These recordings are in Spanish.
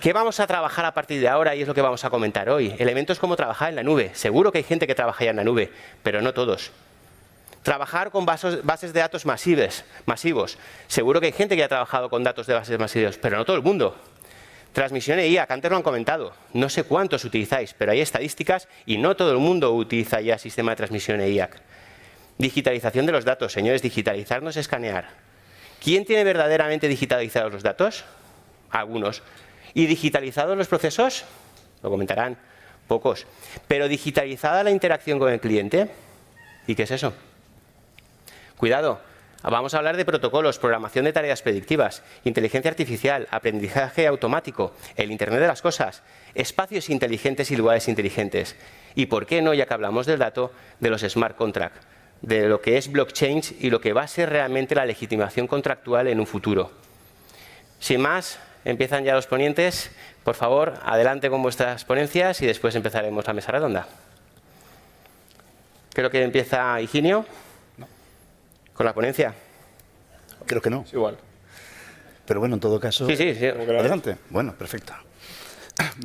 ¿Qué vamos a trabajar a partir de ahora? Y es lo que vamos a comentar hoy. Elementos como trabajar en la nube. Seguro que hay gente que trabaja ya en la nube, pero no todos. Trabajar con bases de datos masivos. Seguro que hay gente que ha trabajado con datos de bases masivos, pero no todo el mundo. Transmisión EIAC, antes lo han comentado. No sé cuántos utilizáis, pero hay estadísticas y no todo el mundo utiliza ya sistema de transmisión EIAC. Digitalización de los datos. Señores, digitalizar no es escanear. ¿Quién tiene verdaderamente digitalizados los datos? Algunos. ¿Y digitalizados los procesos? Lo comentarán. Pocos. ¿Pero digitalizada la interacción con el cliente? ¿Y qué es eso? Cuidado, vamos a hablar de protocolos, programación de tareas predictivas, inteligencia artificial, aprendizaje automático, el Internet de las cosas, espacios inteligentes y lugares inteligentes. Y por qué no, ya que hablamos del dato, de los smart contracts, de lo que es blockchain y lo que va a ser realmente la legitimación contractual en un futuro. Sin más, empiezan ya los ponentes. Por favor, adelante con vuestras ponencias y después empezaremos la mesa redonda. Creo que empieza Higinio. ¿Con la ponencia? Creo que no. Es igual. Pero bueno, en todo caso... Sí. Adelante. Bueno, perfecto.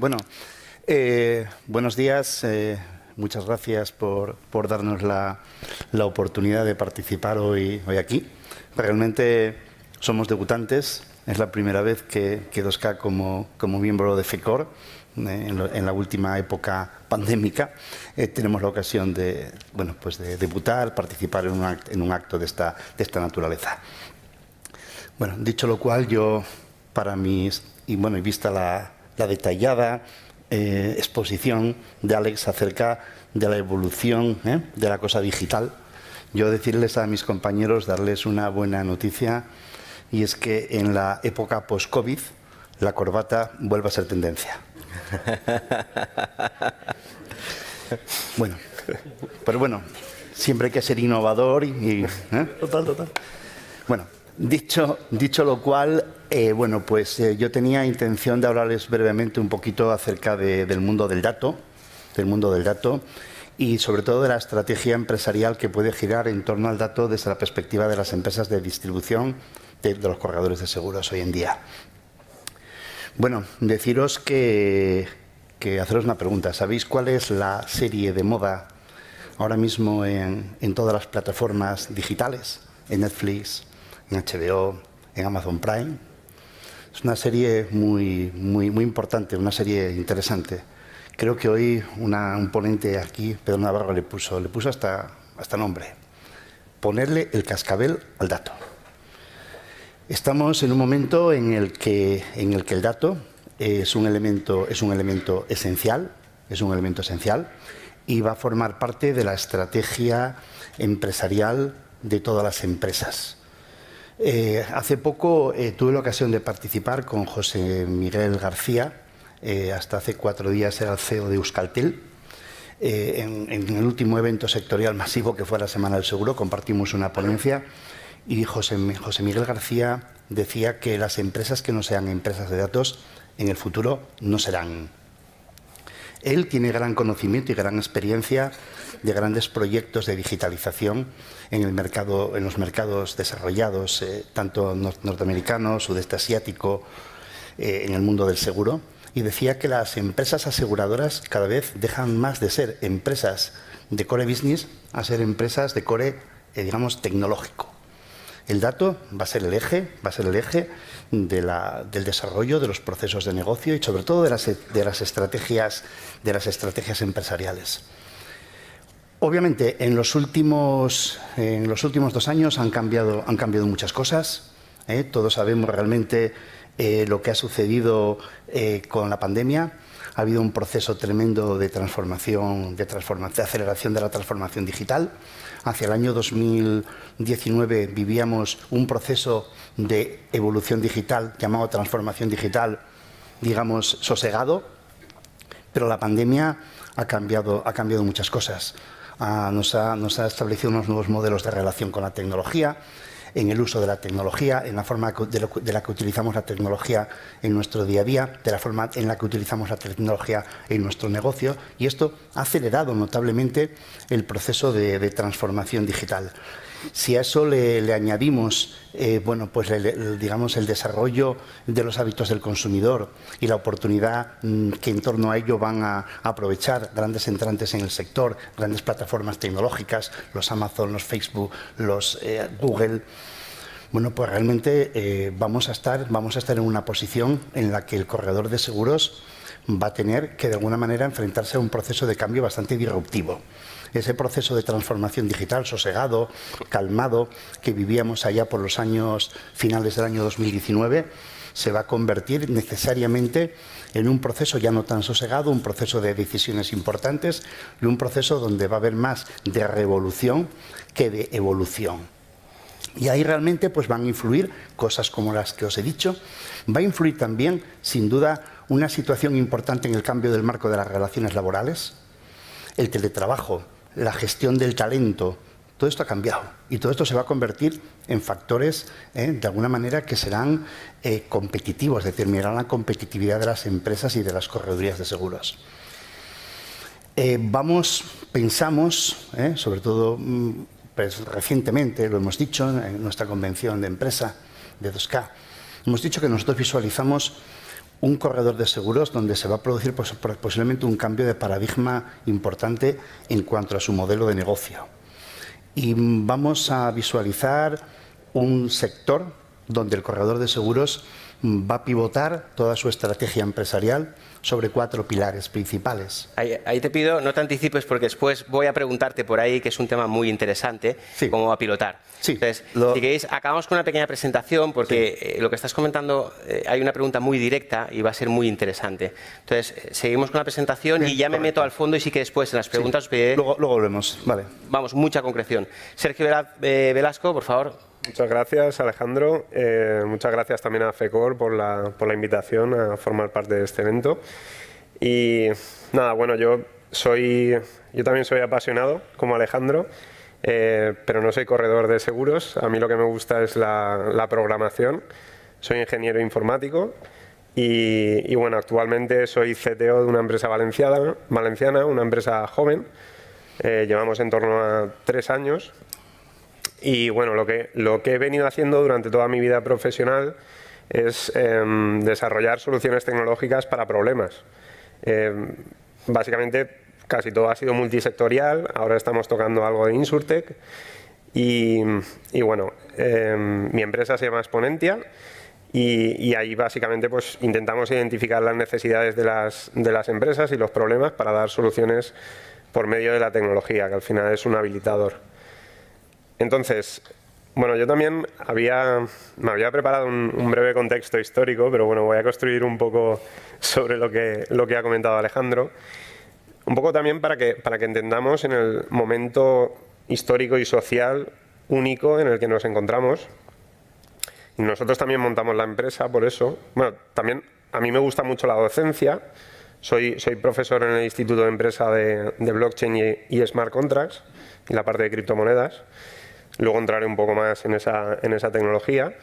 Bueno, buenos días. Muchas gracias por darnos la oportunidad de participar hoy aquí. Realmente somos debutantes. Es la primera vez que 2K como miembro de FECOR, en la última época pandémica, tenemos la ocasión de debutar, participar en un acto de esta naturaleza. Bueno, dicho lo cual, yo, y vista la detallada exposición de Alex acerca de la evolución de la cosa digital, yo decirles a mis compañeros, darles una buena noticia, y es que en la época post-COVID la corbata vuelve a ser tendencia. Bueno, pero bueno, siempre hay que ser innovador Total. Bueno, dicho lo cual, yo tenía intención de hablarles brevemente un poquito acerca del mundo del dato, y sobre todo de la estrategia empresarial que puede girar en torno al dato desde la perspectiva de las empresas de distribución de los corredores de seguros hoy en día. Bueno, deciros haceros una pregunta. ¿Sabéis cuál es la serie de moda ahora mismo en todas las plataformas digitales? En Netflix, en HBO, en Amazon Prime. Es una serie muy importante, una serie interesante. Creo que hoy un ponente aquí, Pedro Navarro, le puso hasta nombre. Ponerle el cascabel al dato. Estamos en un momento en el que el dato es un elemento esencial, y va a formar parte de la estrategia empresarial de todas las empresas. Hace poco tuve la ocasión de participar con José Miguel García, hasta hace 4 días era el CEO de Euskaltel. En el último evento sectorial masivo que fue la Semana del Seguro, compartimos una ponencia y José Miguel García decía que las empresas que no sean empresas de datos en el futuro no serán. Él tiene gran conocimiento y gran experiencia de grandes proyectos de digitalización en los mercados desarrollados, tanto norteamericanos, sudeste asiático, en el mundo del seguro, y decía que las empresas aseguradoras cada vez dejan más de ser empresas de core business a ser empresas de core, tecnológico. El dato va a ser el eje del desarrollo de los procesos de negocio y sobre todo de las estrategias empresariales. Obviamente, en los últimos 2 años han cambiado muchas cosas. Todos sabemos realmente lo que ha sucedido con la pandemia. Ha habido un proceso tremendo de transformación, de aceleración de la transformación digital. Hacia el año 2019 vivíamos un proceso de evolución digital llamado transformación digital, sosegado, pero la pandemia ha cambiado muchas cosas. Nos ha establecido unos nuevos modelos de relación con la tecnología. en el uso de la tecnología, en la forma de la que utilizamos la tecnología en nuestro día a día, de la forma en la que utilizamos la tecnología en nuestro negocio, y esto ha acelerado notablemente el proceso de transformación digital. Si a eso le añadimos bueno, pues digamos el desarrollo de los hábitos del consumidor y la oportunidad que en torno a ello van a aprovechar grandes entrantes en el sector, grandes plataformas tecnológicas, los Amazon, los Facebook, los Google, bueno, pues realmente vamos a estar en una posición en la que el corredor de seguros va a tener que de alguna manera enfrentarse a un proceso de cambio bastante disruptivo. Ese proceso de transformación digital sosegado, calmado, que vivíamos allá por los años finales del año 2019, se va a convertir necesariamente en un proceso ya no tan sosegado, un proceso de decisiones importantes y un proceso donde va a haber más de revolución que de evolución. Y ahí realmente pues van a influir cosas como las que os he dicho. Va a influir también, sin duda, una situación importante en el cambio del marco de las relaciones laborales, el teletrabajo, la gestión del talento. Todo esto ha cambiado y todo esto se va a convertir en factores, de alguna manera, que serán competitivos, determinarán la competitividad de las empresas y de las corredurías de seguros. Pensamos, sobre todo pues, recientemente, lo hemos dicho en nuestra convención de empresa de 2K, hemos dicho que nosotros visualizamos un corredor de seguros donde se va a producir posiblemente un cambio de paradigma importante en cuanto a su modelo de negocio. Y vamos a visualizar un sector donde el corredor de seguros va a pivotar toda su estrategia empresarial sobre 4 pilares principales. Ahí te pido, no te anticipes porque después voy a preguntarte por ahí, que es un tema muy interesante, sí, cómo va a pilotar. Sí. Entonces, si queréis, acabamos con una pequeña presentación porque sí, lo que estás comentando, hay una pregunta muy directa y va a ser muy interesante. Entonces, seguimos con la presentación. Bien, y ya me meto al fondo y sí que después en las preguntas... Sí. Luego volvemos. Vale. Vamos, mucha concreción. Sergio Velasco, por favor. Muchas gracias, Alejandro. Muchas gracias también a FECOR por la invitación a formar parte de este evento. Y nada, bueno, yo también soy apasionado, como Alejandro, pero no soy corredor de seguros. A mí lo que me gusta es la programación. Soy ingeniero informático y bueno, actualmente soy CTO de una empresa valenciana, una empresa joven. Llevamos en torno a 3 años. Y bueno, lo que he venido haciendo durante toda mi vida profesional es desarrollar soluciones tecnológicas para problemas. Básicamente casi todo ha sido multisectorial, ahora estamos tocando algo de Insurtech y bueno, mi empresa se llama Exponentia y ahí básicamente pues intentamos identificar las necesidades de las empresas y los problemas para dar soluciones por medio de la tecnología, que al final es un habilitador. Entonces, bueno, yo también me había preparado un breve contexto histórico, pero bueno, voy a construir un poco sobre lo que ha comentado Alejandro. Un poco también para que entendamos en el momento histórico y social único en el que nos encontramos. Y nosotros también montamos la empresa por eso. Bueno, también a mí me gusta mucho la docencia. Soy profesor en el Instituto de Empresa de Blockchain y Smart Contracts y la parte de criptomonedas. Luego entraré un poco más en esa tecnología.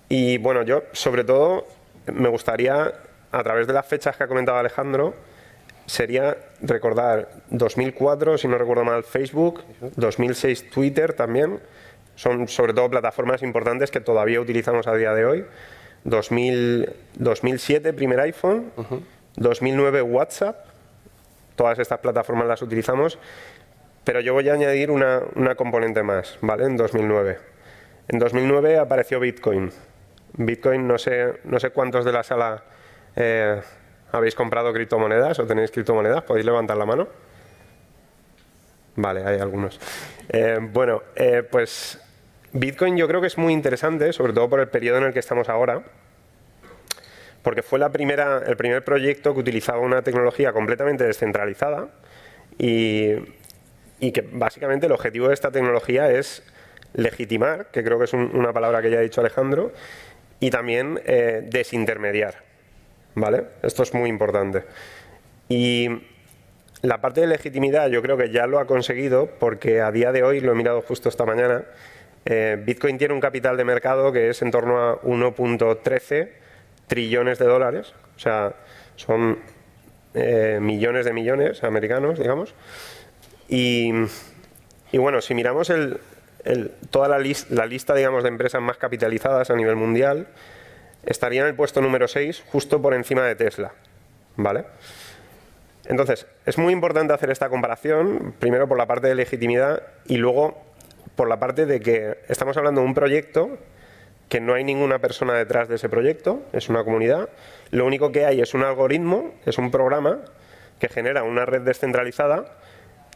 Y bueno, yo sobre todo me gustaría, a través de las fechas que ha comentado Alejandro, sería recordar 2004, si no recuerdo mal, Facebook, 2006 Twitter también. Son sobre todo plataformas importantes que todavía utilizamos a día de hoy. 2007 primer iPhone, 2009 WhatsApp. Todas estas plataformas las utilizamos. Pero yo voy a añadir una componente más, ¿vale? En 2009. En 2009 apareció Bitcoin. Bitcoin, no sé cuántos de la sala habéis comprado criptomonedas o tenéis criptomonedas. ¿Podéis levantar la mano? Vale, hay algunos. Bueno, pues Bitcoin yo creo que es muy interesante, sobre todo por el periodo en el que estamos ahora, porque fue el primer proyecto que utilizaba una tecnología completamente descentralizada y que básicamente el objetivo de esta tecnología es legitimar, que creo que es una palabra que ya ha dicho Alejandro, y también desintermediar, ¿vale? Esto es muy importante. Y la parte de legitimidad yo creo que ya lo ha conseguido porque a día de hoy, lo he mirado justo esta mañana, Bitcoin tiene un capital de mercado que es en torno a 1.13 trillones de dólares, o sea, son millones de millones americanos, digamos. Y bueno, si miramos toda la lista, digamos, de empresas más capitalizadas a nivel mundial, estaría en el puesto número 6, justo por encima de Tesla, ¿vale? Entonces, es muy importante hacer esta comparación, primero por la parte de legitimidad y luego por la parte de que estamos hablando de un proyecto que no hay ninguna persona detrás de ese proyecto, es una comunidad. Lo único que hay es un algoritmo, es un programa que genera una red descentralizada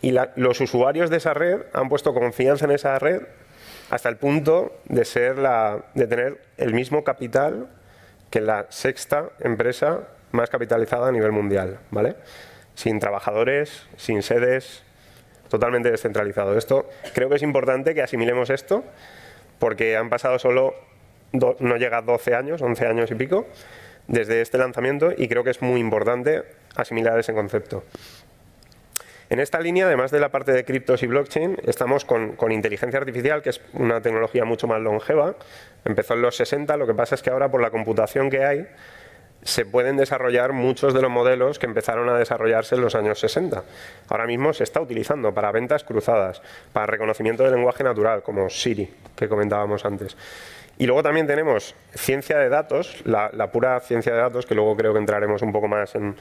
y los usuarios de esa red han puesto confianza en esa red hasta el punto de tener el mismo capital que la sexta empresa más capitalizada a nivel mundial, ¿vale? Sin trabajadores, sin sedes, totalmente descentralizado. Creo que es importante que asimilemos esto, porque han pasado no llega a 12 años, 11 años y pico, desde este lanzamiento, y creo que es muy importante asimilar ese concepto. En esta línea, además de la parte de criptos y blockchain, estamos con inteligencia artificial, que es una tecnología mucho más longeva. Empezó en los 60, lo que pasa es que ahora, por la computación que hay, se pueden desarrollar muchos de los modelos que empezaron a desarrollarse en los años 60. Ahora mismo se está utilizando para ventas cruzadas, para reconocimiento del lenguaje natural, como Siri, que comentábamos antes. Y luego también tenemos ciencia de datos, la pura ciencia de datos, que luego creo que entraremos un poco más en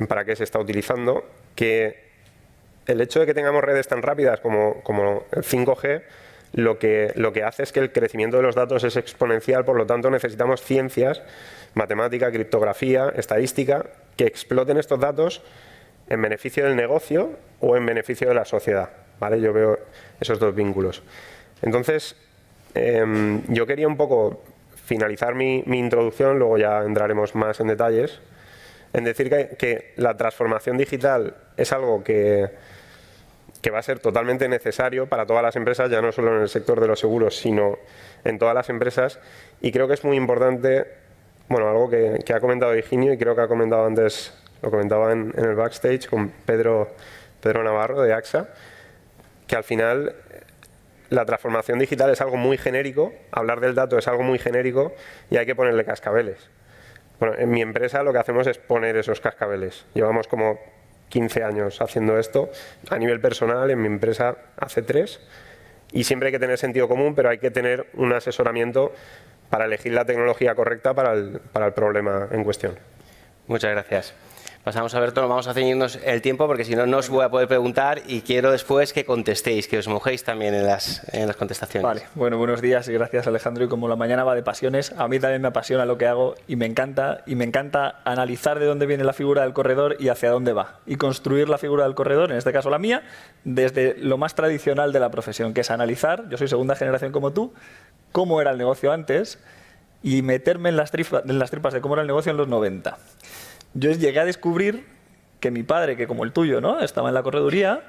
para qué se está utilizando, que el hecho de que tengamos redes tan rápidas como el 5G, lo que hace es que el crecimiento de los datos es exponencial, por lo tanto necesitamos ciencias, matemática, criptografía, estadística, que exploten estos datos en beneficio del negocio o en beneficio de la sociedad, ¿vale? Yo veo esos dos vínculos. Entonces, yo quería un poco finalizar mi introducción, luego ya entraremos más en detalles, en decir que la transformación digital es algo que va a ser totalmente necesario para todas las empresas, ya no solo en el sector de los seguros, sino en todas las empresas. Y creo que es muy importante, bueno, algo que ha comentado Higinio y creo que ha comentado antes, lo comentaba en el backstage con Pedro Navarro de AXA, que al final la transformación digital es algo muy genérico, hablar del dato es algo muy genérico y hay que ponerle cascabeles. Bueno, en mi empresa lo que hacemos es poner esos cascabeles. Llevamos como 15 años haciendo esto. A nivel personal, en mi empresa hace 3. Y siempre hay que tener sentido común, pero hay que tener un asesoramiento para elegir la tecnología correcta para el problema en cuestión. Muchas gracias. Pasamos a ver, vamos a ceñirnos el tiempo porque si no, no os voy a poder preguntar y quiero después que contestéis, que os mojéis también en las contestaciones. Vale, bueno, buenos días y gracias Alejandro. Y como la mañana va de pasiones, a mí también me apasiona lo que hago y me encanta analizar de dónde viene la figura del corredor y hacia dónde va. Y construir la figura del corredor, en este caso la mía, desde lo más tradicional de la profesión, que es analizar, yo soy segunda generación como tú, cómo era el negocio antes y meterme en las tripas de cómo era el negocio en los 90. Yo llegué a descubrir que mi padre, que como el tuyo, ¿no?, estaba en la correduría,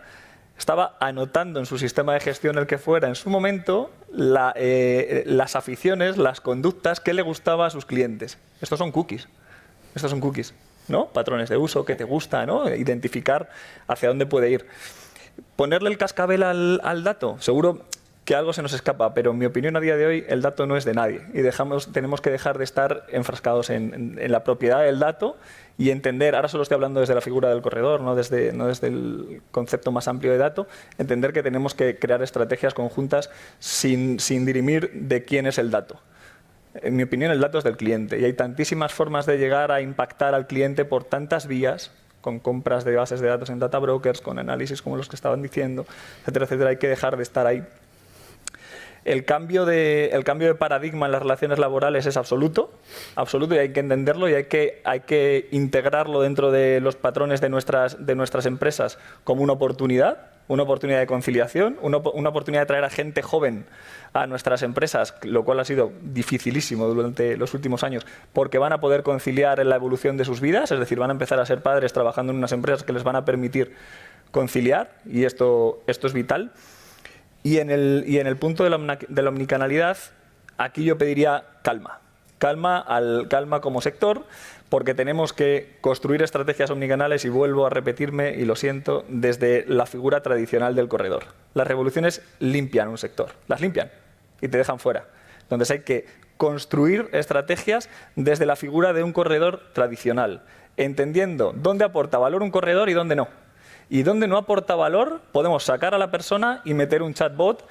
estaba anotando en su sistema de gestión, el que fuera, en su momento, las aficiones, las conductas que le gustaba a sus clientes. Estos son cookies, ¿no? Patrones de uso, que te gusta, ¿no? Identificar hacia dónde puede ir. Ponerle el cascabel al dato, seguro que algo se nos escapa, pero en mi opinión a día de hoy el dato no es de nadie y tenemos que dejar de estar enfrascados en la propiedad del dato y entender, ahora solo estoy hablando desde la figura del corredor, no desde el concepto más amplio de dato, entender que tenemos que crear estrategias conjuntas sin dirimir de quién es el dato. En mi opinión el dato es del cliente y hay tantísimas formas de llegar a impactar al cliente por tantas vías, con compras de bases de datos en data brokers, con análisis como los que estaban diciendo, etcétera, etcétera. Hay que dejar de estar ahí. El cambio de paradigma en las relaciones laborales es absoluto y hay que entenderlo y hay que integrarlo dentro de los patrones de nuestras empresas como una oportunidad de conciliación, una oportunidad de traer a gente joven a nuestras empresas, lo cual ha sido dificilísimo durante los últimos años, porque van a poder conciliar en la evolución de sus vidas, es decir, van a empezar a ser padres trabajando en unas empresas que les van a permitir conciliar y esto es vital. Y en el punto de la omnicanalidad, aquí yo pediría calma. Calma como sector, porque tenemos que construir estrategias omnicanales y vuelvo a repetirme, y lo siento, desde la figura tradicional del corredor. Las revoluciones limpian un sector, las limpian, y te dejan fuera. Entonces hay que construir estrategias desde la figura de un corredor tradicional, entendiendo dónde aporta valor un corredor y dónde no. Y dónde no aporta valor, podemos sacar a la persona y meter un chatbot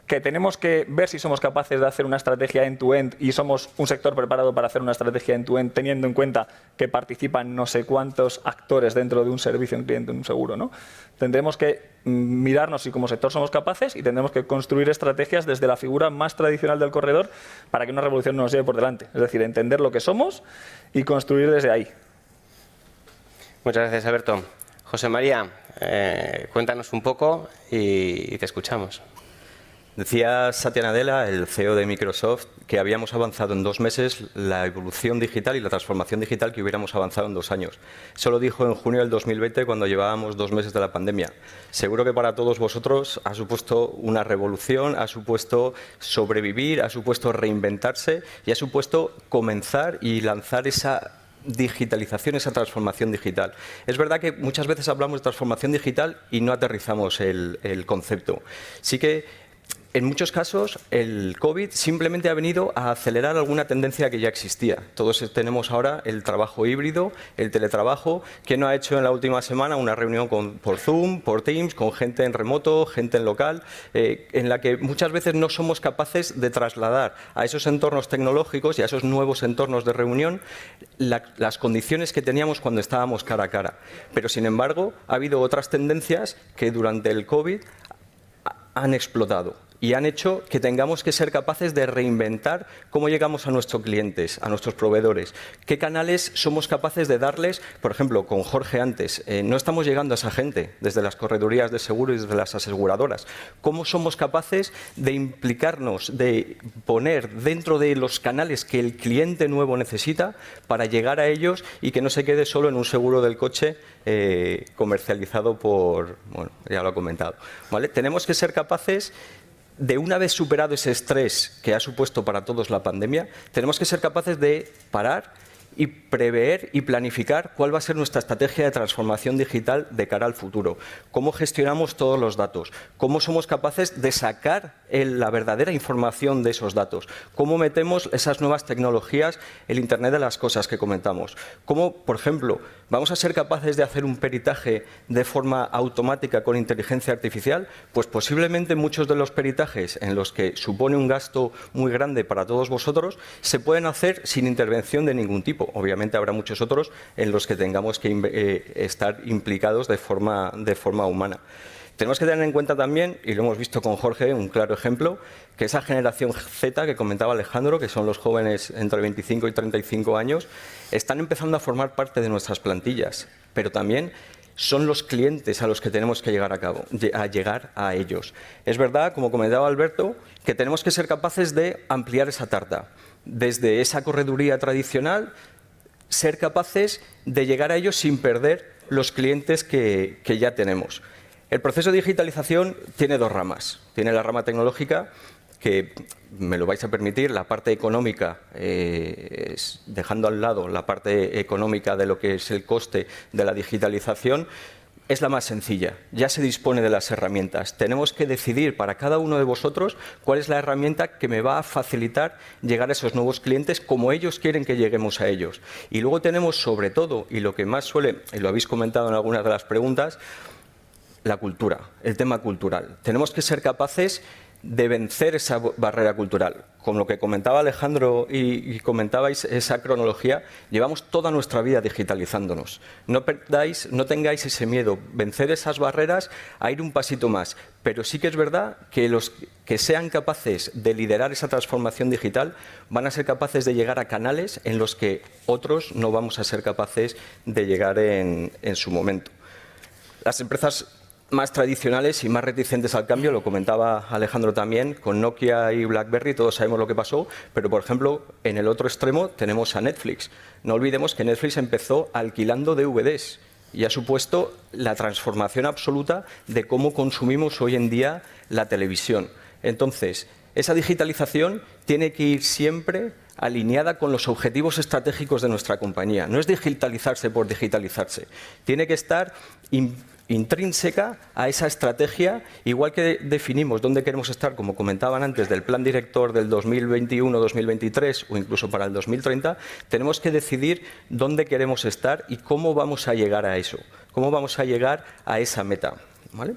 que tenemos que ver si somos capaces de hacer una estrategia end-to-end y somos un sector preparado para hacer una estrategia end-to-end teniendo en cuenta que participan no sé cuántos actores dentro de un servicio, un cliente, un seguro, ¿no? Tendremos que mirarnos si como sector somos capaces y tendremos que construir estrategias desde la figura más tradicional del corredor para que una revolución no nos lleve por delante. Es decir, entender lo que somos y construir desde ahí. Muchas gracias, Alberto. José María, cuéntanos un poco y te escuchamos. Decía Satya Nadella, el CEO de Microsoft, que habíamos avanzado en 2 meses la evolución digital y la transformación digital que hubiéramos avanzado en 2 años. Eso lo dijo en junio del 2020 cuando llevábamos 2 meses de la pandemia. Seguro que para todos vosotros ha supuesto una revolución, ha supuesto sobrevivir, ha supuesto reinventarse y ha supuesto comenzar y lanzar esa digitalización, esa transformación digital. Es verdad que muchas veces hablamos de transformación digital y no aterrizamos el concepto. Sí que en muchos casos, el COVID simplemente ha venido a acelerar alguna tendencia que ya existía. Todos tenemos ahora el trabajo híbrido, el teletrabajo. ¿Quién no ha hecho en la última semana una reunión por Zoom, por Teams, con gente en remoto, gente en local, en la que muchas veces no somos capaces de trasladar a esos entornos tecnológicos y a esos nuevos entornos de reunión las condiciones que teníamos cuando estábamos cara a cara? Pero, sin embargo, ha habido otras tendencias que durante el COVID han explotado y han hecho que tengamos que ser capaces de reinventar cómo llegamos a nuestros clientes, a nuestros proveedores, qué canales somos capaces de darles. Por ejemplo, con Jorge antes, no estamos llegando a esa gente desde las corredurías de seguro y desde las aseguradoras. ¿Cómo somos capaces de implicarnos, de poner dentro de los canales que el cliente nuevo necesita para llegar a ellos y que no se quede solo en un seguro del coche comercializado por, bueno, ya lo he comentado, ¿vale? Tenemos que ser capaces de, una vez superado ese estrés que ha supuesto para todos la pandemia, tenemos que ser capaces de parar y prever y planificar cuál va a ser nuestra estrategia de transformación digital de cara al futuro. Cómo gestionamos todos los datos, cómo somos capaces de sacar la verdadera información de esos datos, cómo metemos esas nuevas tecnologías, el Internet de las cosas que comentamos. Cómo, por ejemplo, vamos a ser capaces de hacer un peritaje de forma automática con inteligencia artificial. Pues posiblemente muchos de los peritajes en los que supone un gasto muy grande para todos vosotros se pueden hacer sin intervención de ningún tipo. Obviamente habrá muchos otros en los que tengamos que estar implicados de forma humana. Tenemos que tener en cuenta también, y lo hemos visto con Jorge, un claro ejemplo, que esa generación Z que comentaba Alejandro, que son los jóvenes entre 25 y 35 años, están empezando a formar parte de nuestras plantillas, pero también son los clientes a los que tenemos que llegar a ellos. Es verdad, como comentaba Alberto, que tenemos que ser capaces de ampliar esa tarta. Desde esa correduría tradicional, ser capaces de llegar a ellos sin perder los clientes que ya tenemos. El proceso de digitalización tiene 2 ramas. Tiene la rama tecnológica, que, me lo vais a permitir, la parte económica, dejando al lado la parte económica de lo que es el coste de la digitalización, es la más sencilla. Ya se dispone de las herramientas. Tenemos que decidir para cada uno de vosotros cuál es la herramienta que me va a facilitar llegar a esos nuevos clientes como ellos quieren que lleguemos a ellos. Y luego tenemos, sobre todo, y lo que más suele, y lo habéis comentado en algunas de las preguntas, la cultura, el tema cultural. Tenemos que ser capaces de vencer esa barrera cultural. Con lo que comentaba Alejandro y comentabais esa cronología, llevamos toda nuestra vida digitalizándonos. No tengáis ese miedo, vencer esas barreras, a ir un pasito más. Pero sí que es verdad que los que sean capaces de liderar esa transformación digital van a ser capaces de llegar a canales en los que otros no vamos a ser capaces de llegar en su momento. Las empresas más tradicionales y más reticentes al cambio, lo comentaba Alejandro también, con Nokia y BlackBerry todos sabemos lo que pasó, pero por ejemplo en el otro extremo tenemos a Netflix. No olvidemos que Netflix empezó alquilando DVDs y ha supuesto la transformación absoluta de cómo consumimos hoy en día la televisión. Entonces, esa digitalización tiene que ir siempre alineada con los objetivos estratégicos de nuestra compañía. No es digitalizarse por digitalizarse. Tiene que estar intrínseca a esa estrategia, igual que definimos dónde queremos estar, como comentaban antes, del plan director del 2021-2023 o incluso para el 2030, tenemos que decidir dónde queremos estar y cómo vamos a llegar a eso, cómo vamos a llegar a esa meta, ¿vale?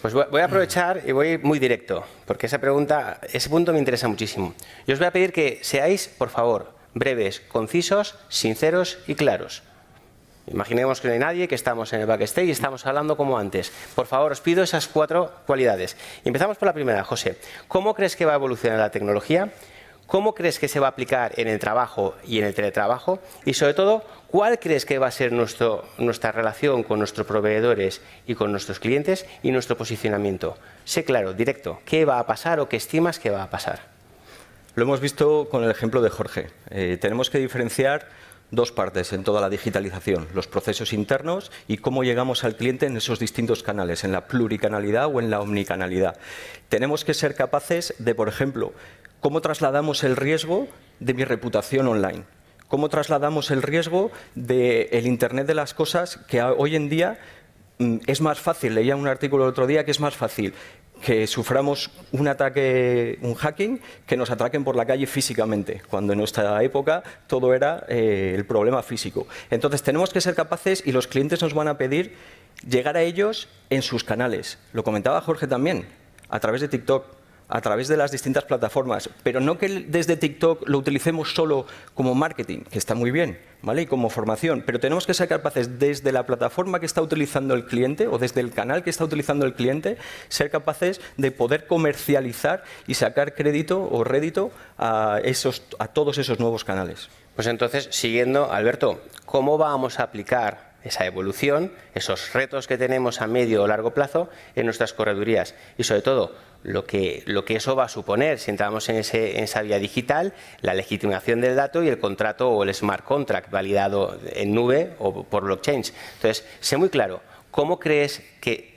Pues voy a aprovechar y voy muy directo, porque esa pregunta, ese punto me interesa muchísimo. Yo os voy a pedir que seáis, por favor, breves, concisos, sinceros y claros. Imaginemos que no hay nadie, que estamos en el backstage y estamos hablando como antes. Por favor, os pido esas 4 cualidades. Y empezamos por la primera, José. ¿Cómo crees que va a evolucionar la tecnología? ¿Cómo crees que se va a aplicar en el trabajo y en el teletrabajo? Y sobre todo, ¿cuál crees que va a ser nuestra relación con nuestros proveedores y con nuestros clientes y nuestro posicionamiento? Sé claro, directo. ¿Qué va a pasar o qué estimas que va a pasar? Lo hemos visto con el ejemplo de Jorge. Tenemos que diferenciar 2 partes en toda la digitalización, los procesos internos y cómo llegamos al cliente en esos distintos canales, en la pluricanalidad o en la omnicanalidad. Tenemos que ser capaces de, por ejemplo, cómo trasladamos el riesgo de mi reputación online, cómo trasladamos el riesgo del Internet de las cosas, que hoy en día es más fácil, leía un artículo el otro día, que es más fácil que suframos un ataque, un hacking, que nos ataquen por la calle físicamente, cuando en nuestra época todo era el problema físico. Entonces tenemos que ser capaces, y los clientes nos van a pedir, llegar a ellos en sus canales. Lo comentaba Jorge también, a través de TikTok, a través de las distintas plataformas, pero no que desde TikTok lo utilicemos solo como marketing, que está muy bien, ¿vale? Y como formación, pero tenemos que ser capaces desde la plataforma que está utilizando el cliente o desde el canal que está utilizando el cliente, ser capaces de poder comercializar y sacar crédito o rédito a todos esos nuevos canales. Pues entonces, siguiendo, Alberto, ¿cómo vamos a aplicar esa evolución, esos retos que tenemos a medio o largo plazo en nuestras corredurías? Y sobre todo, lo que eso va a suponer si entramos en esa vía digital, la legitimación del dato y el contrato o el smart contract validado en nube o por blockchain. Entonces, sé muy claro, ¿cómo crees que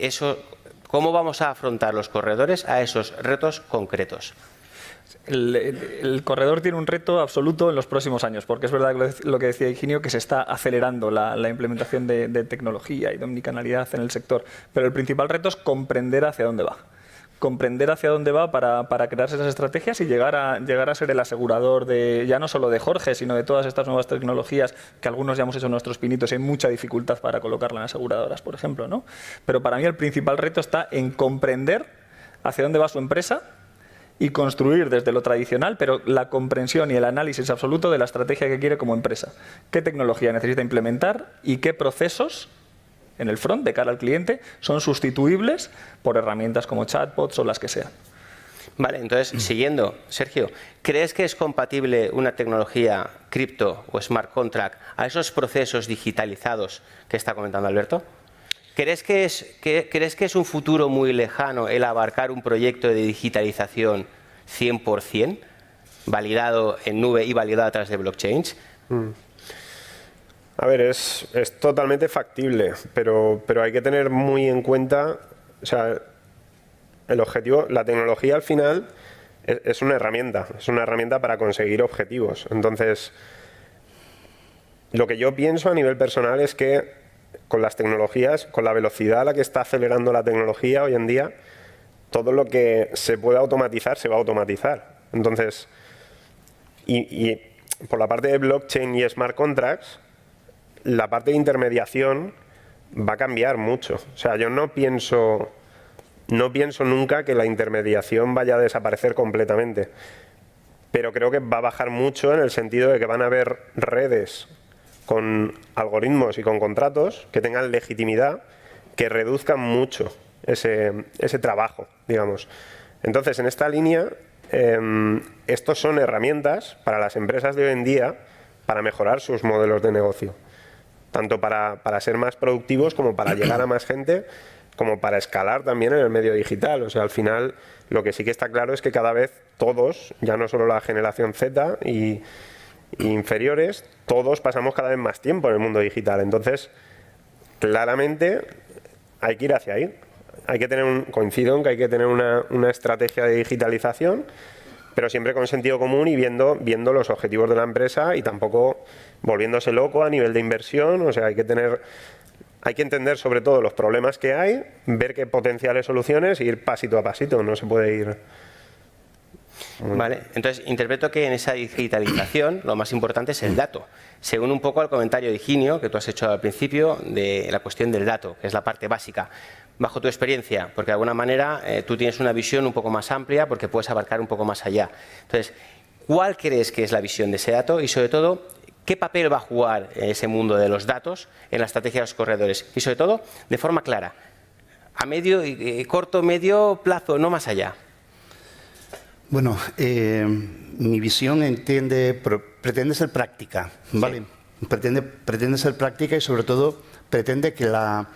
cómo vamos a afrontar los corredores a esos retos concretos? El corredor tiene un reto absoluto en los próximos años, porque es verdad lo que decía Higinio, que se está acelerando la implementación de tecnología y de omnicanalidad en el sector, pero el principal reto es comprender hacia dónde va. Comprender hacia dónde va para crearse esas estrategias y llegar a ser el asegurador ya no solo de Jorge, sino de todas estas nuevas tecnologías que algunos ya hemos hecho nuestros pinitos y hay mucha dificultad para colocarla en aseguradoras, por ejemplo, ¿no? Pero para mí el principal reto está en comprender hacia dónde va su empresa y construir desde lo tradicional, pero la comprensión y el análisis absoluto de la estrategia que quiere como empresa. ¿Qué tecnología necesita implementar y qué procesos en el front, de cara al cliente, son sustituibles por herramientas como chatbots o las que sean? Vale, entonces, siguiendo, Sergio, ¿crees que es compatible una tecnología cripto o smart contract a esos procesos digitalizados que está comentando Alberto? ¿Crees que es un futuro muy lejano el abarcar un proyecto de digitalización 100%, validado en nube y validado a través de blockchains? A ver, es totalmente factible, pero hay que tener muy en cuenta, o sea, el objetivo, la tecnología al final es una herramienta para conseguir objetivos. Entonces, lo que yo pienso a nivel personal es que con las tecnologías, con la velocidad a la que está acelerando la tecnología hoy en día, todo lo que se pueda automatizar se va a automatizar. Entonces, y por la parte de blockchain y smart contracts, la parte de intermediación va a cambiar mucho. O sea, yo no pienso nunca que la intermediación vaya a desaparecer completamente, pero creo que va a bajar mucho en el sentido de que van a haber redes con algoritmos y con contratos que tengan legitimidad, que reduzcan mucho ese trabajo, digamos. Entonces, en esta línea, estos son herramientas para las empresas de hoy en día para mejorar sus modelos de negocio, tanto para ser más productivos como para llegar a más gente, como para escalar también en el medio digital. O sea, al final, lo que sí que está claro es que cada vez todos, ya no solo la generación Z y inferiores, todos pasamos cada vez más tiempo en el mundo digital. Entonces, claramente hay que ir hacia ahí. Hay que tener coincido en que hay que tener una estrategia de digitalización, pero siempre con sentido común y viendo los objetivos de la empresa y tampoco volviéndose loco a nivel de inversión. O sea, hay que tener hay que entender sobre todo los problemas que hay, ver qué potenciales soluciones e ir pasito a pasito, no se puede ir... Vale, entonces interpreto que en esa digitalización lo más importante es el dato. Según un poco al comentario de Higinio que tú has hecho al principio de la cuestión del dato, que es la parte básica. Bajo tu experiencia, porque de alguna manera tú tienes una visión un poco más amplia porque puedes abarcar un poco más allá. Entonces, ¿cuál crees que es la visión de ese dato? Y sobre todo, ¿qué papel va a jugar ese mundo de los datos en la estrategia de los corredores? Y sobre todo, de forma clara, a medio, corto, medio plazo, no más allá. Bueno, mi visión pretende ser práctica, ¿vale? Sí. Pretende ser práctica y sobre todo pretende que la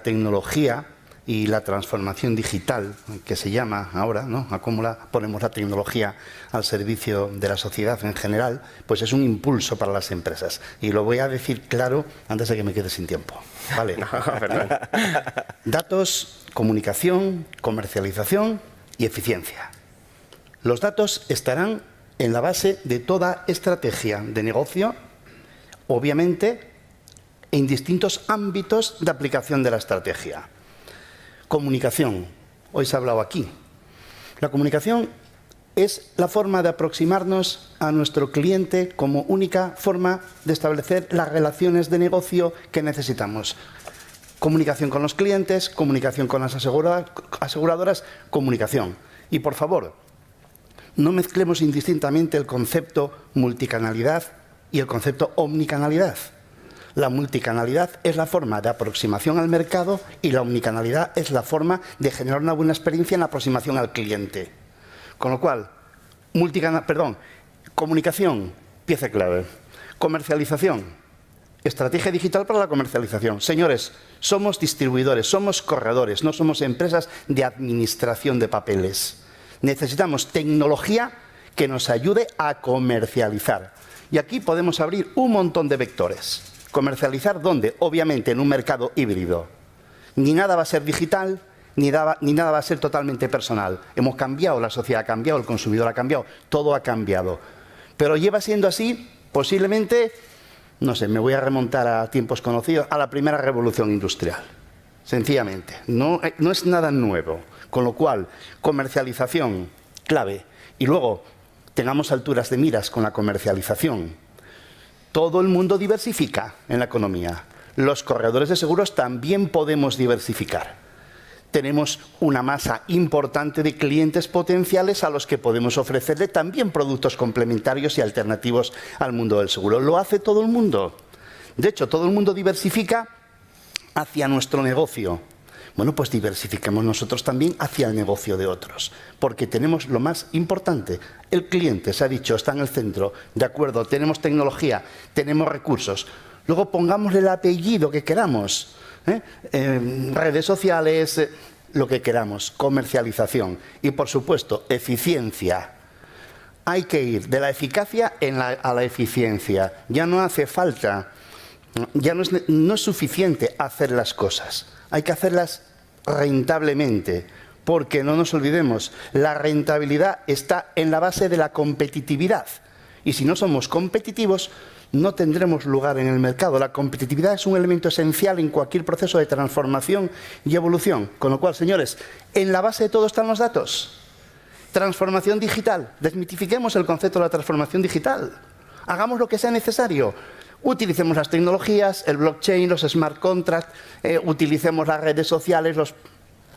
tecnología y la transformación digital, que se llama ahora, ¿no? A cómo ponemos la tecnología al servicio de la sociedad en general, pues es un impulso para las empresas. Y lo voy a decir claro antes de que me quede sin tiempo. Vale. No, datos, comunicación, comercialización y eficiencia. Los datos estarán en la base de toda estrategia de negocio, obviamente, en distintos ámbitos de aplicación de la estrategia. Comunicación. Hoy se ha hablado aquí. La comunicación es la forma de aproximarnos a nuestro cliente como única forma de establecer las relaciones de negocio que necesitamos. Comunicación con los clientes, comunicación con las aseguradoras, comunicación. Y por favor, no mezclemos indistintamente el concepto multicanalidad y el concepto omnicanalidad. La multicanalidad es la forma de aproximación al mercado y la omnicanalidad es la forma de generar una buena experiencia en la aproximación al cliente. Con lo cual, comunicación, pieza clave. Comercialización, estrategia digital para la comercialización. Señores, somos distribuidores, somos corredores, no somos empresas de administración de papeles. Necesitamos tecnología que nos ayude a comercializar. Y aquí podemos abrir un montón de vectores. ¿Comercializar dónde? Obviamente en un mercado híbrido. Ni nada va a ser digital, ni nada va a ser totalmente personal. Hemos cambiado, la sociedad ha cambiado, el consumidor ha cambiado, todo ha cambiado. Pero lleva siendo así, posiblemente, no sé, me voy a remontar a tiempos conocidos, a la primera revolución industrial. Sencillamente, no es nada nuevo. Con lo cual, comercialización, clave. Y luego, tengamos alturas de miras con la comercialización. Todo el mundo diversifica en la economía. Los corredores de seguros también podemos diversificar. Tenemos una masa importante de clientes potenciales a los que podemos ofrecerle también productos complementarios y alternativos al mundo del seguro. Lo hace todo el mundo. De hecho, todo el mundo diversifica hacia nuestro negocio. Bueno, pues diversifiquemos nosotros también hacia el negocio de otros, porque tenemos lo más importante, el cliente, se ha dicho, está en el centro, de acuerdo, tenemos tecnología, tenemos recursos, luego pongámosle el apellido que queramos, redes sociales, lo que queramos, comercialización y, por supuesto, eficiencia. Hay que ir de la eficacia a la eficiencia, ya no hace falta, ya no es suficiente hacer las cosas. Hay que hacerlas rentablemente, porque no nos olvidemos, la rentabilidad está en la base de la competitividad. Y si no somos competitivos, no tendremos lugar en el mercado. La competitividad es un elemento esencial en cualquier proceso de transformación y evolución. Con lo cual, señores, en la base de todo están los datos. Transformación digital. Desmitifiquemos el concepto de la transformación digital. Hagamos lo que sea necesario. Utilicemos las tecnologías, el blockchain, los smart contracts, utilicemos las redes sociales,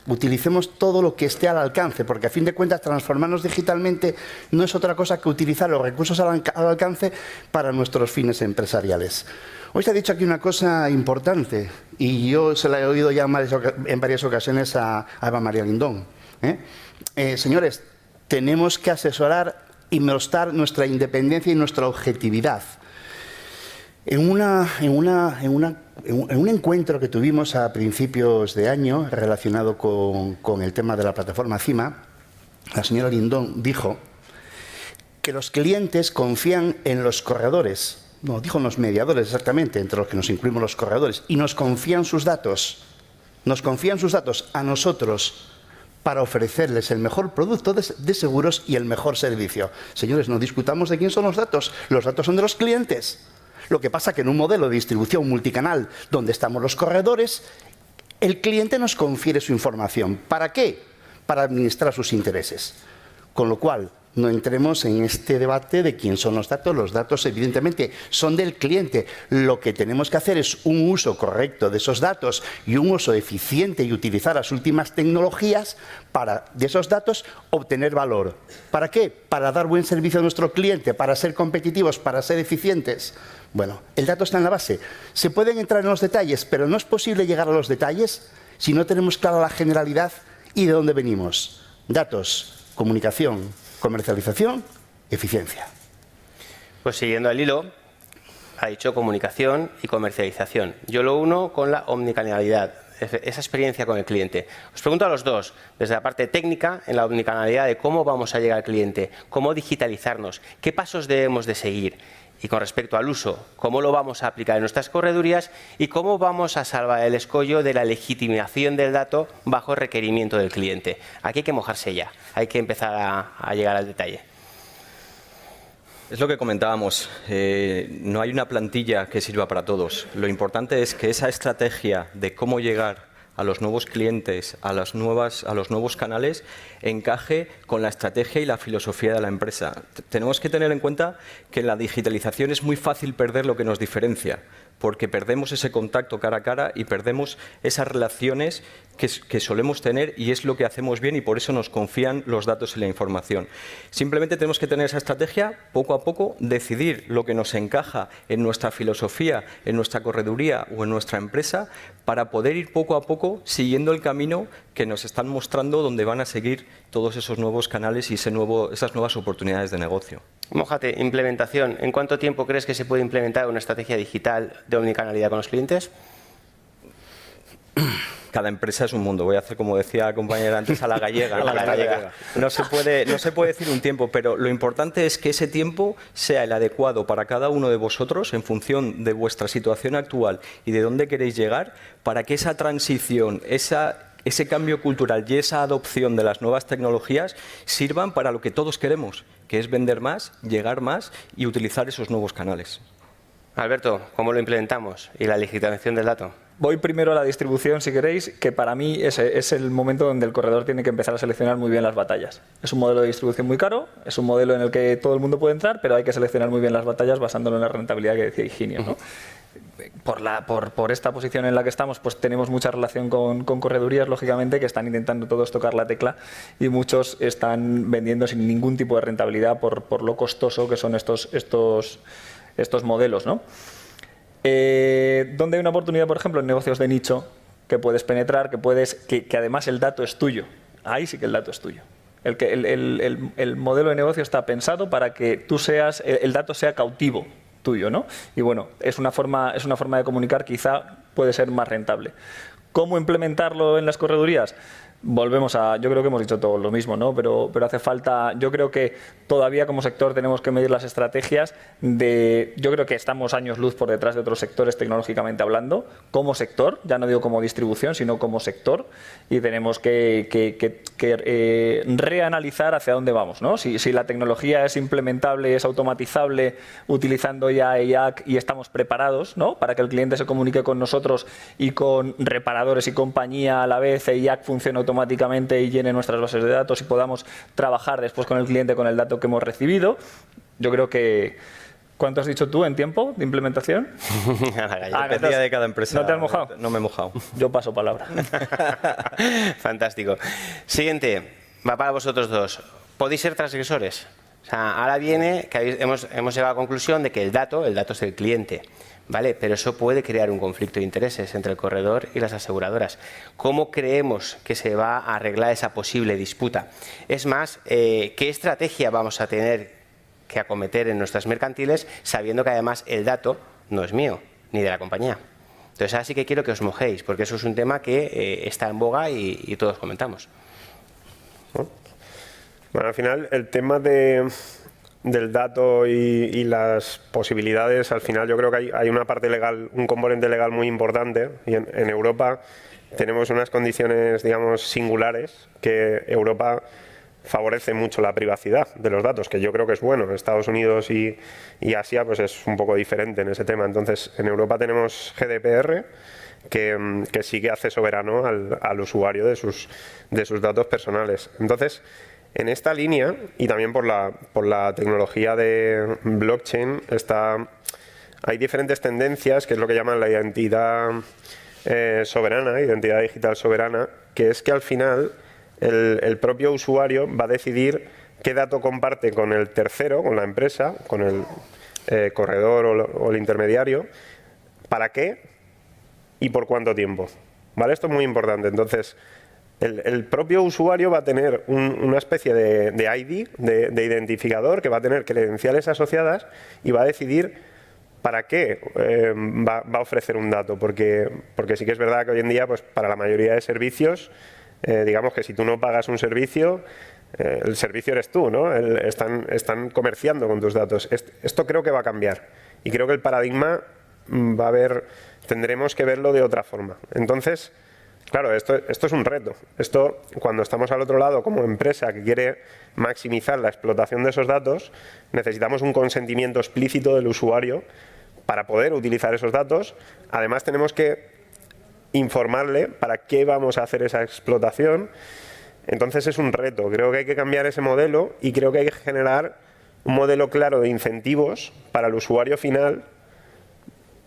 utilicemos todo lo que esté al alcance, porque a fin de cuentas transformarnos digitalmente no es otra cosa que utilizar los recursos al alcance para nuestros fines empresariales. Hoy se ha dicho aquí una cosa importante y yo se la he oído ya en varias ocasiones a Eva María Lindón. Señores, tenemos que asesorar y mostrar nuestra independencia y nuestra objetividad. En un encuentro que tuvimos a principios de año relacionado con el tema de la plataforma CIMA, la señora Lindón dijo que los clientes confían en los corredores, no, dijo en los mediadores exactamente, entre los que nos incluimos los corredores, y nos confían sus datos a nosotros para ofrecerles el mejor producto de seguros y el mejor servicio. Señores, no discutamos de quién son los datos son de los clientes. Lo que pasa que en un modelo de distribución multicanal donde estamos los corredores, el cliente nos confiere su información. ¿Para qué? Para administrar sus intereses. Con lo cual, no entremos en este debate de quién son los datos. Los datos, evidentemente, son del cliente. Lo que tenemos que hacer es un uso correcto de esos datos y un uso eficiente y utilizar las últimas tecnologías para, de esos datos, obtener valor. ¿Para qué? Para dar buen servicio a nuestro cliente, para ser competitivos, para ser eficientes. Bueno, el dato está en la base. Se pueden entrar en los detalles, pero no es posible llegar a los detalles si no tenemos clara la generalidad y de dónde venimos. Datos, comunicación, comercialización, eficiencia. Pues siguiendo el hilo, ha dicho comunicación y comercialización. Yo lo uno con la omnicanalidad, esa experiencia con el cliente. Os pregunto a los dos, desde la parte técnica, en la omnicanalidad de cómo vamos a llegar al cliente, cómo digitalizarnos, qué pasos debemos de seguir. Y con respecto al uso, cómo lo vamos a aplicar en nuestras corredurías y cómo vamos a salvar el escollo de la legitimación del dato bajo requerimiento del cliente. Aquí hay que mojarse ya, hay que empezar a llegar al detalle. Es lo que comentábamos, no hay una plantilla que sirva para todos. Lo importante es que esa estrategia de cómo llegar a los nuevos clientes, a los nuevos canales, encaje con la estrategia y la filosofía de la empresa. Tenemos que tener en cuenta que en la digitalización es muy fácil perder lo que nos diferencia, porque perdemos ese contacto cara a cara y perdemos esas relaciones que solemos tener, y es lo que hacemos bien, y por eso nos confían los datos y la información. Simplemente tenemos que tener esa estrategia, poco a poco, decidir lo que nos encaja en nuestra filosofía, en nuestra correduría o en nuestra empresa, para poder ir poco a poco siguiendo el camino que nos están mostrando donde van a seguir todos esos nuevos canales y esas nuevas oportunidades de negocio. Mójate, implementación. ¿En cuánto tiempo crees que se puede implementar una estrategia digital de omnicanalidad con los clientes? Cada empresa es un mundo. Voy a hacer, como decía la compañera antes, a la gallega. A la gallega. No se puede decir un tiempo, pero lo importante es que ese tiempo sea el adecuado para cada uno de vosotros en función de vuestra situación actual y de dónde queréis llegar, para que esa transición, ese cambio cultural y esa adopción de las nuevas tecnologías sirvan para lo que todos queremos, que es vender más, llegar más y utilizar esos nuevos canales. Alberto, ¿cómo lo implementamos? ¿Y la legitimación del dato? Voy primero a la distribución, si queréis, que para mí es el momento donde el corredor tiene que empezar a seleccionar muy bien las batallas. Es un modelo de distribución muy caro, es un modelo en el que todo el mundo puede entrar, pero hay que seleccionar muy bien las batallas basándolo en la rentabilidad que decía Higinio, ¿no? Por esta posición en la que estamos, pues tenemos mucha relación con corredurías, lógicamente, que están intentando todos tocar la tecla, y muchos están vendiendo sin ningún tipo de rentabilidad por lo costoso que son estos modelos, ¿no? Donde hay una oportunidad, por ejemplo, en negocios de nicho, que puedes penetrar, que además el dato es tuyo. Ahí sí que el dato es tuyo. El modelo de negocio está pensado para que el dato sea cautivo tuyo, ¿no? Y bueno, es una forma de comunicar, quizá puede ser más rentable. ¿Cómo implementarlo en las corredurías? Volvemos yo creo que hemos dicho todo lo mismo, ¿no? Pero hace falta, yo creo que todavía como sector tenemos que medir las estrategias yo creo que estamos años luz por detrás de otros sectores tecnológicamente hablando, como sector, ya no digo como distribución, sino como sector, y tenemos que reanalizar hacia dónde vamos, ¿no? Si la tecnología es implementable, es automatizable, utilizando ya EIAC, y estamos preparados, ¿no? Para que el cliente se comunique con nosotros y con reparadores y compañía a la vez, EIAC funcione automáticamente y llene nuestras bases de datos y podamos trabajar después con el cliente con el dato que hemos recibido. Yo creo que... ¿Cuánto has dicho tú en tiempo de implementación? Dependía de cada empresa. ¿No te has mojado? No me he mojado. Yo paso palabra. Fantástico. Siguiente, va para vosotros dos. ¿Podéis ser transgresores? O sea, ahora viene que hemos llegado a la conclusión de que el dato es del cliente. ¿Vale? Pero eso puede crear un conflicto de intereses entre el corredor y las aseguradoras. ¿Cómo creemos que se va a arreglar esa posible disputa? Es más, ¿qué estrategia vamos a tener que acometer en nuestras mercantiles sabiendo que además el dato no es mío ni de la compañía? Entonces, ahora sí que quiero que os mojéis, porque eso es un tema que está en boga y todos comentamos. Bueno, al final el tema del dato y las posibilidades, al final yo creo que hay una parte legal, un componente legal muy importante, y en Europa tenemos unas condiciones, digamos, singulares, que Europa favorece mucho la privacidad de los datos, que yo creo que es bueno. Estados Unidos y Asia pues es un poco diferente en ese tema. Entonces, en Europa tenemos GDPR, que sí que hace soberano al usuario de sus datos personales. Entonces, en esta línea, y también por la tecnología de blockchain, hay diferentes tendencias, que es lo que llaman la identidad soberana, identidad digital soberana, que es que al final el propio usuario va a decidir qué dato comparte con el tercero, con la empresa, con el corredor o el intermediario, para qué y por cuánto tiempo. ¿Vale? Esto es muy importante. Entonces, el propio usuario va a tener una especie de ID, de identificador, que va a tener credenciales asociadas y va a decidir para qué va a ofrecer un dato. Porque sí que es verdad que hoy en día, pues, para la mayoría de servicios, digamos que si tú no pagas un servicio, el servicio eres tú, ¿no? Están comerciando con tus datos. Esto creo que va a cambiar. Y creo que el paradigma tendremos que verlo de otra forma. Entonces, claro, esto es un reto. Esto, cuando estamos al otro lado como empresa que quiere maximizar la explotación de esos datos, necesitamos un consentimiento explícito del usuario para poder utilizar esos datos. Además, tenemos que informarle para qué vamos a hacer esa explotación. Entonces es un reto. Creo que hay que cambiar ese modelo y creo que hay que generar un modelo claro de incentivos para el usuario final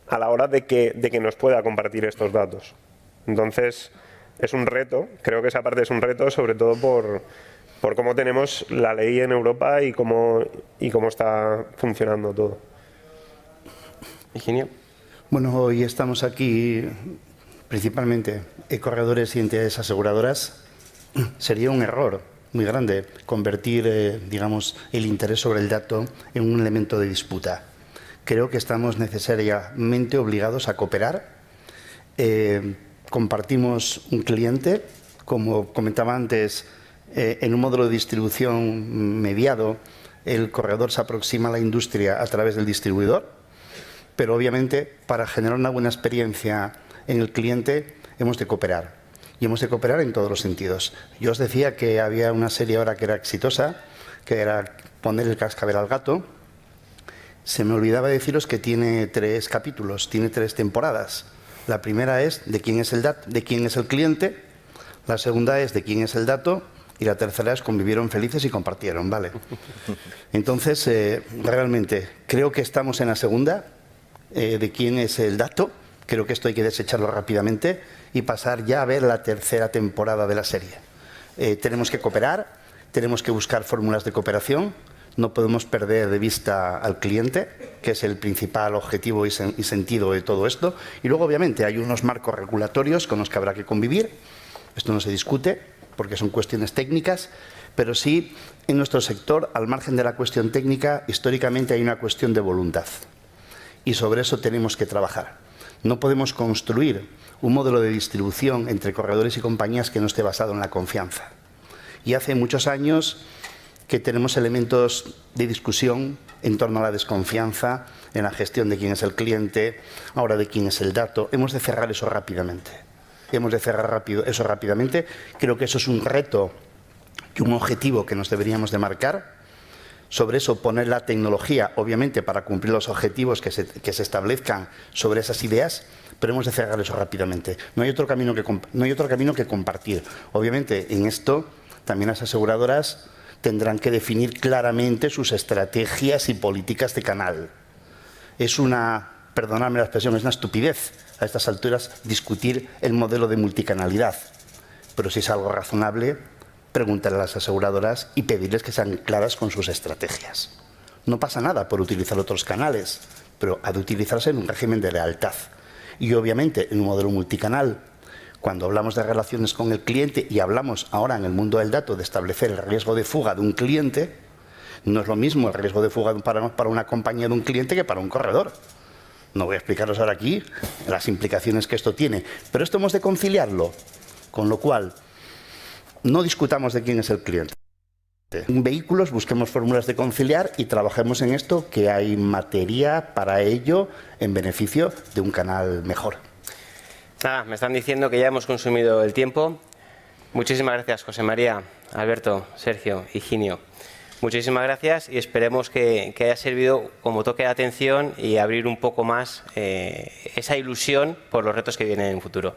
a la hora de que nos pueda compartir estos datos. Entonces es un reto, creo que esa parte es un reto, sobre todo por cómo tenemos la ley en Europa y cómo está funcionando todo. Higinio. Bueno, hoy estamos aquí principalmente corredores y entidades aseguradoras. Sería un error muy grande convertir, digamos, el interés sobre el dato en un elemento de disputa. Creo que estamos necesariamente obligados a cooperar. Compartimos un cliente, como comentaba antes, en un modelo de distribución mediado, el corredor se aproxima a la industria a través del distribuidor, pero obviamente para generar una buena experiencia en el cliente hemos de cooperar. Y hemos de cooperar en todos los sentidos. Yo os decía que había una serie ahora que era exitosa, que era poner el cascabel al gato. Se me olvidaba deciros que tiene 3 capítulos, tiene 3 temporadas. La primera es de quién es el cliente, la segunda es de quién es el dato y la tercera es convivieron felices y compartieron, ¿vale? Entonces, realmente, creo que estamos en la segunda, de quién es el dato. Creo que esto hay que desecharlo rápidamente y pasar ya a ver la tercera temporada de la serie. Tenemos que cooperar, tenemos que buscar fórmulas de cooperación, no podemos perder de vista al cliente, que es el principal objetivo y sentido de todo esto. Y luego, obviamente, hay unos marcos regulatorios con los que habrá que convivir. Esto no se discute porque son cuestiones técnicas, pero sí, en nuestro sector, al margen de la cuestión técnica, históricamente hay una cuestión de voluntad. Y sobre eso tenemos que trabajar. No podemos construir un modelo de distribución entre corredores y compañías que no esté basado en la confianza. Y hace muchos años que tenemos elementos de discusión en torno a la desconfianza, en la gestión de quién es el cliente, ahora de quién es el dato. Hemos de cerrar eso rápidamente. Eso rápidamente. Creo que eso es un reto y un objetivo que nos deberíamos de marcar. Sobre eso poner la tecnología, obviamente, para cumplir los objetivos que se establezcan sobre esas ideas, pero hemos de cerrar eso rápidamente. No hay otro camino que compartir. Obviamente, en esto también las aseguradoras tendrán que definir claramente sus estrategias y políticas de canal. Es perdonadme la expresión, es una estupidez a estas alturas discutir el modelo de multicanalidad. Pero si es algo razonable, preguntar a las aseguradoras y pedirles que sean claras con sus estrategias. No pasa nada por utilizar otros canales, pero ha de utilizarse en un régimen de lealtad. Y obviamente en un modelo multicanal, cuando hablamos de relaciones con el cliente y hablamos ahora en el mundo del dato de establecer el riesgo de fuga de un cliente, no es lo mismo el riesgo de fuga para una compañía de un cliente que para un corredor. No voy a explicaros ahora aquí las implicaciones que esto tiene, pero esto hemos de conciliarlo, con lo cual no discutamos de quién es el cliente. En vehículos busquemos fórmulas de conciliar y trabajemos en esto, que hay materia para ello en beneficio de un canal mejor. Nada, me están diciendo que ya hemos consumido el tiempo. Muchísimas gracias, José María, Alberto, Sergio, Higinio. Muchísimas gracias y esperemos que haya servido como toque de atención y abrir un poco más esa ilusión por los retos que vienen en el futuro.